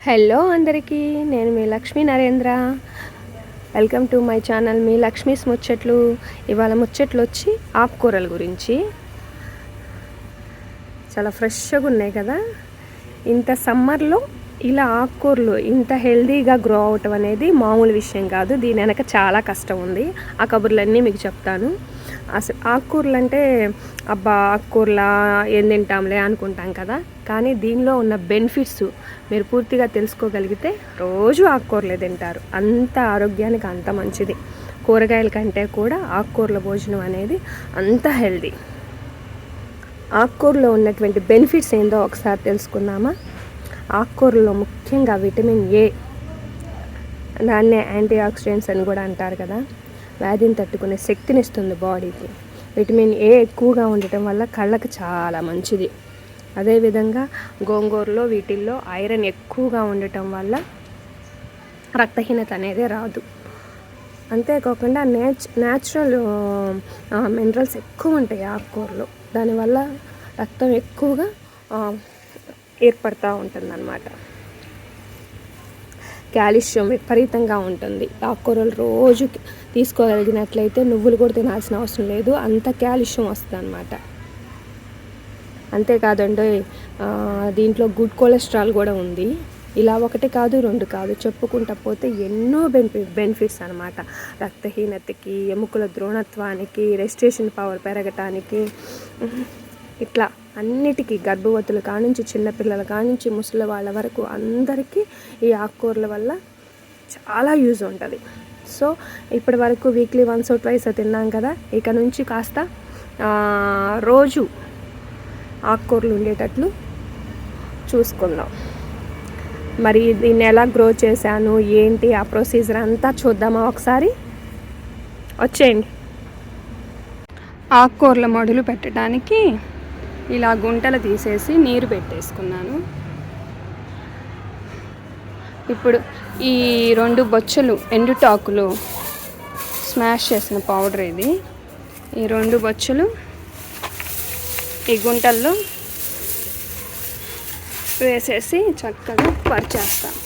Hello అందరికీ, నేను మీ Lakshmi Narendra. Welcome to my channel మీ లక్ష్మీస్ ముచ్చట్లు. ఇవాళ ముచ్చట్లు వచ్చి ఆకుకూరల గురించి. చాలా ఫ్రెష్గా ఉన్నాయి కదా. ఇంత సమ్మర్లో ఇలా ఆకుకూరలు ఇంత హెల్దీగా గ్రో అవటం అనేది మామూలు విషయం కాదు. దీని వెనక చాలా కష్టం ఉంది. ఆ కబుర్లన్నీ మీకు చెప్తాను. అసలు ఆకుకూరలు అంటే అబ్బా ఆకుకూరలా ఏం తింటాంలే అనుకుంటాం కదా. కానీ దీనిలో ఉన్న బెనిఫిట్స్ మీరు పూర్తిగా తెలుసుకోగలిగితే రోజు ఆకుకూరలే తింటారు. అంత ఆరోగ్యానికి అంత మంచిది. కూరగాయల కంటే కూడా ఆకుకూరల భోజనం అనేది అంత హెల్దీ. ఆకుకూరలో ఉన్నటువంటి బెనిఫిట్స్ ఏందో ఒకసారి తెలుసుకుందామా. ఆకుకూరలో ముఖ్యంగా విటమిన్ ఏ, దాన్నే యాంటీ ఆక్సిడెంట్స్ అని కూడా అంటారు కదా. వ్యాధిని తట్టుకునే శక్తిని ఇస్తుంది బాడీకి. విటమిన్ ఏ ఎక్కువగా ఉండటం వల్ల కళ్ళకు చాలా మంచిది. అదేవిధంగా గోంగూరలో వీటిల్లో ఐరన్ ఎక్కువగా ఉండటం వల్ల రక్తహీనత అనేది రాదు. అంతేకాకుండా న్యాచురల్ మినరల్స్ ఎక్కువ ఉంటాయి ఆకుకూరలో. దానివల్ల రక్తం ఎక్కువగా ఏర్పడుతూ ఉంటుందన్నమాట. కాల్షియం విపరీతంగా ఉంటుంది. ఆకుకూరలు రోజు తీసుకోగలిగినట్లయితే నువ్వులు కూడా తినాల్సిన అవసరం లేదు, అంత కాల్షియం వస్తుంది అన్నమాట. అంతేకాదండి, దీంట్లో గుడ్ కొలెస్ట్రాల్ కూడా ఉంది. ఇలా ఒకటి కాదు రెండు కాదు చెప్పుకుంటా పోతే ఎన్నో బెనిఫిట్స్ అనమాట. రక్తహీనతకి, ఎముకల దృఢత్వానికి, రెస్టిరేషన్ పవర్ పెరగటానికి, ఇట్లా అన్నిటికీ, గర్భవతుల కానుంచి చిన్నపిల్లల కానుంచి ముసలి వాళ్ళ వరకు అందరికీ ఈ ఆకుకూరల వల్ల చాలా యూజ్ ఉంటుంది. సో ఇప్పటి వరకు వీక్లీ వన్స్ ఆర్ ట్వైస్ తిన్నాం కదా. ఇక నుంచి కాస్త రోజు ఆకుకూరలు ఉండేటట్లు చూసుకుందాం. మరి దీన్ని ఎలా గ్రో చేశాను ఏంటి ఆ ప్రొసీజర్ అంతా చూద్దామా ఒకసారి. వచ్చేయండి. ఆకుకూరల మొదలు పెట్టడానికి ఇలా గుంటలు తీసేసి నీరు పెట్టేసుకున్నాను. ఇప్పుడు ఈ 2 బొచ్చెలు ఎండుటాకులు స్మాష్ చేసిన పౌడర్ ఇది. ఈ 2 బొచ్చెలు ఈ గుంటల్లో వేసేసి చక్కగా పరిచేస్తాను.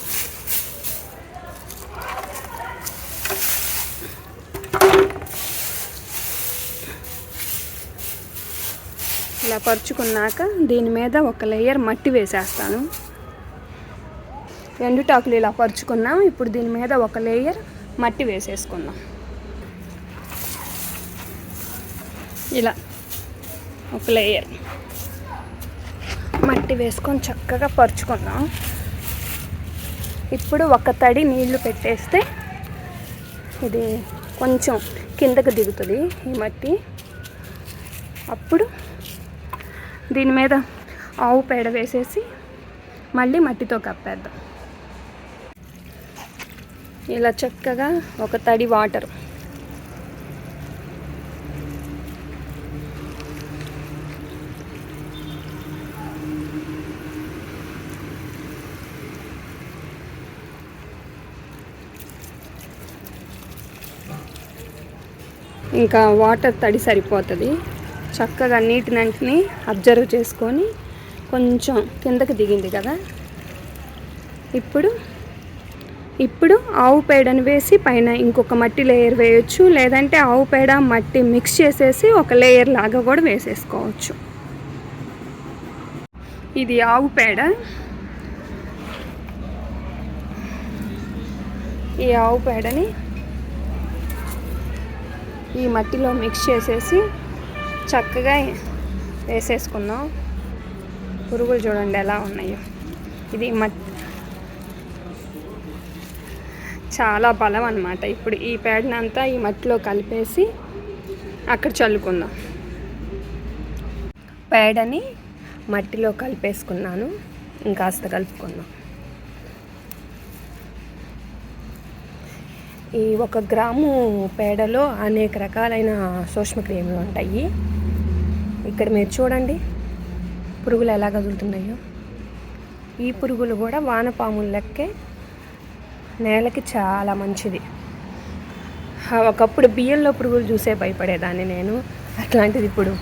ఇలా పరుచుకున్నాక దీని మీద ఒక లేయర్ మట్టి వేసేస్తాను. ఎండుటాకులు ఇలా పరుచుకున్నాం. ఇప్పుడు దీని మీద ఒక లేయర్ మట్టి వేసేసుకుందాం. ఇలా ఒక లేయర్ మట్టి వేసుకొని చక్కగా పరుచుకుందాం. ఇప్పుడు ఒక తడి నీళ్లు పెట్టేస్తే ఇది కొంచెం కిందకు దిగుతుంది ఈ మట్టి. అప్పుడు దీని మీద ఆవు పేడ వేసేసి మళ్ళీ మట్టితో కప్పేద్దాం. ఇలా చక్కగా ఒక తడి వాటర్ ఇంకా వాటర్ తడి సరిపోతుంది. చక్కగా నీటినంటిని అబ్జర్వ్ చేసుకొని కొంచెం కిందకి దిగింది కదా. ఇప్పుడు ఆవు పేడను వేసి పైన ఇంకొక మట్టి లేయర్ వేయచ్చు. లేదంటే ఆవు పేడ మట్టి మిక్స్ చేసేసి ఒక లేయర్ లాగా కూడా వేసేసుకోవచ్చు. ఇది ఆవు పేడ. ఈ ఆవు పేడని ఈ మట్టిలో మిక్స్ చేసేసి చక్కగా వేసేసుకుందాం. పురుగులు చూడండి ఎలా ఉన్నాయో. ఇది చాలా బలం అన్నమాట. ఇప్పుడు ఈ పేడనంతా ఈ మట్టిలో కలిపేసి అక్కడ చల్లుకుందాం. పేడని మట్టిలో కలిపేసుకున్నాను. ఇంకాస్త కలుపుకుందాం. ఈ 1 గ్రాము పేడలో అనేక రకాలైన సూక్ష్మక్రిములు ఉంటాయి. ఇక్కడ మీరు చూడండి పురుగులు ఎలా కదులుతున్నాయో. ఈ పురుగులు కూడా వానపాముల లెక్కే నేలకి చాలా మంచిది. ఒకప్పుడు బియ్యంలో పురుగులు చూసే భయపడేదాన్ని నేను. అట్లాంటిది ఇప్పుడు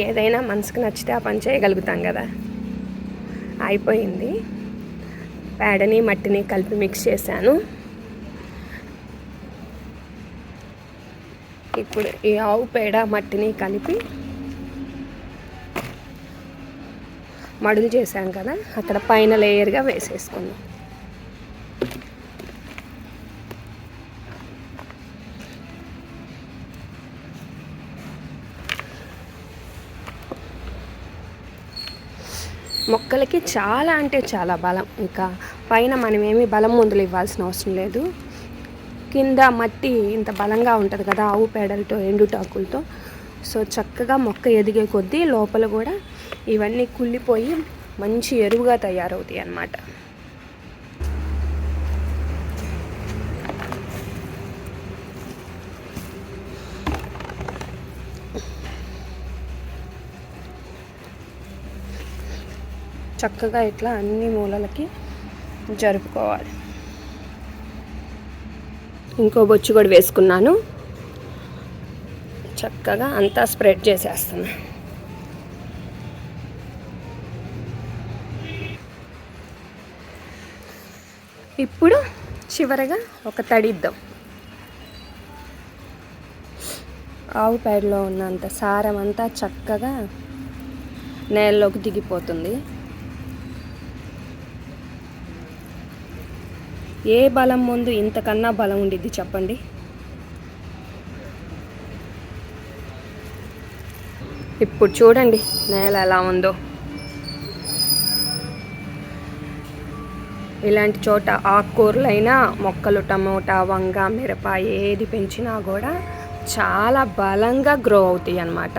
ఏదైనా మనసుకు నచ్చితే ఆ పని చేయగలుగుతాం కదా. అయిపోయింది. పేడని మట్టిని కలిపి మిక్స్ చేశాను. ఇప్పుడు ఈ ఆవు పేడ మట్టిని కలిపి మడులు చేశాం కదా, అక్కడ పైన లేయర్గా వేసేసుకున్నాం. మొక్కలకి చాలా అంటే చాలా బలం. ఇంకా పైన మనమేమి బలం మందులు ఇవ్వాల్సిన అవసరం లేదు. కింద మట్టి ఇంత బలంగా ఉంటుంది కదా ఆవు పేడలతో ఎండుటాకులతో. సో చక్కగా మొక్క ఎదిగే కొద్దీ లోపల కూడా ఇవన్నీ కుళ్ళిపోయి మంచి ఎరువుగా తయారవుతాయి అన్నమాట. చక్కగా ఇట్లా అన్ని మూలలకి జరుపుకోవాలి. ఇంకో బొచ్చు కూడా వేసుకున్నాను. చక్కగా అంతా స్ప్రెడ్ చేసేస్తున్నా. ఇప్పుడు చివరగా ఒక తడిద్దాం. ఆవు పేడలో ఉన్నంత సారం అంతా చక్కగా నేలలోకి దిగిపోతుంది. ఏ బలం ముందు ఇంతకన్నా బలం ఉండిద్ది చెప్పండి. ఇప్పుడు చూడండి నేల ఎలా ఉందో. ఇలాంటి చోట ఆకుకూరలైనా మొక్కలు టమోటా వంగ మిరప ఏది పెంచినా కూడా చాలా బలంగా గ్రో అవుతాయి అన్నమాట.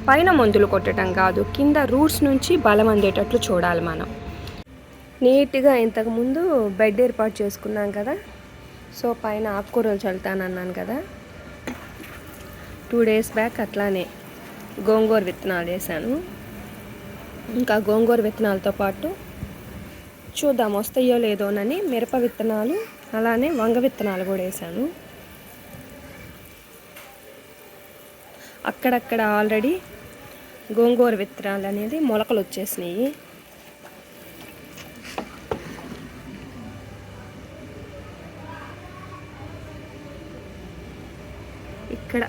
పైన మందులు కొట్టడం కాదు, కింద రూట్స్ నుంచి బలం అందేటట్లు చూడాలి మనం. నీట్గా ఇంతకుముందు బెడ్ ఏర్పాటు చేసుకున్నాం కదా, సో పైన ఆకుకూరలు చల్లుతానన్నాను కదా. 2 days బ్యాక్ అట్లానే గోంగూర విత్తనాలు వేసాను. ఇంకా గోంగూర విత్తనాలతో పాటు చూద్దాం వస్తాయో లేదోనని మిరప విత్తనాలు అలానే వంగ విత్తనాలు కూడా వేసాను. అక్కడక్కడ ఆల్రెడీ గోంగూర విత్తనాలు అనేది మొలకలు వచ్చేసినాయి. ఇక్కడ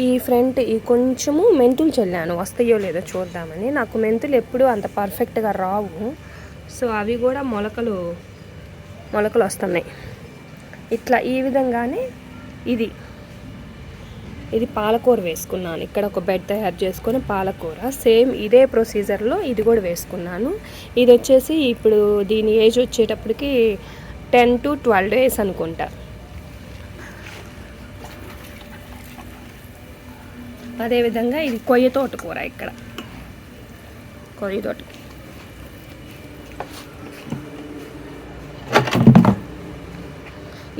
ఈ ఫ్రంట్ ఈ కొంచెము మెంతులు చల్లాను, వస్తాయో లేదో చూద్దామని. నాకు మెంతులు ఎప్పుడూ అంత పర్ఫెక్ట్గా రావు, సో అవి కూడా మొలకలు వస్తున్నాయి. ఇట్లా ఈ విధంగానే ఇది పాలకూర వేసుకున్నాను. ఇక్కడ ఒక బెడ్ తయారు చేసుకొని పాలకూర సేమ్ ఇదే ప్రొసీజర్లో ఇది కూడా వేసుకున్నాను. ఇది వచ్చేసి ఇప్పుడు దీని ఏజ్ వచ్చేటప్పటికి 10 to 12 days అనుకుంటా. అదేవిధంగా ఇది కొయ్య తోటకూర. ఇక్కడ కొయ్య తోట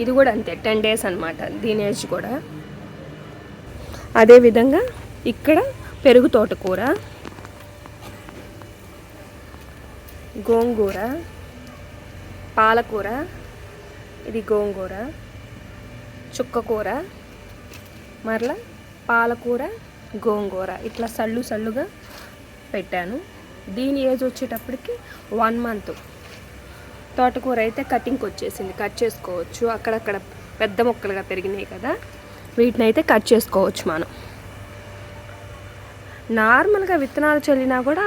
ఇది కూడా అంతే 10 days అన్నమాట దీని ఏజ్ కూడా. అదేవిధంగా ఇక్కడ పెరుగు తోటకూర, గోంగూర, పాలకూర, ఇది గోంగూర, చుక్కకూర, మరలా పాలకూర, గోంగూర ఇట్లా సళ్ళుగా పెట్టాను. దీని ఏజ్ వచ్చేటప్పటికి 1 month. తోటకూర అయితే కటింగ్కి వచ్చేసింది, కట్ చేసుకోవచ్చు. అక్కడక్కడ పెద్ద మొక్కలుగా పెరిగినాయి కదా, వీటిని అయితే కట్ చేసుకోవచ్చు మనం. నార్మల్గా విత్తనాలు చల్లినా కూడా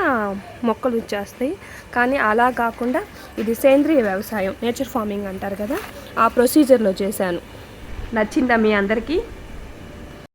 మొక్కలు వచ్చేస్తాయి, కానీ అలా కాకుండా ఇది సేంద్రియ వ్యవసాయం, నేచర్ ఫార్మింగ్ అంటారు కదా, ఆ ప్రొసీజర్లో చేశాను. నచ్చిందా మీ అందరికీ?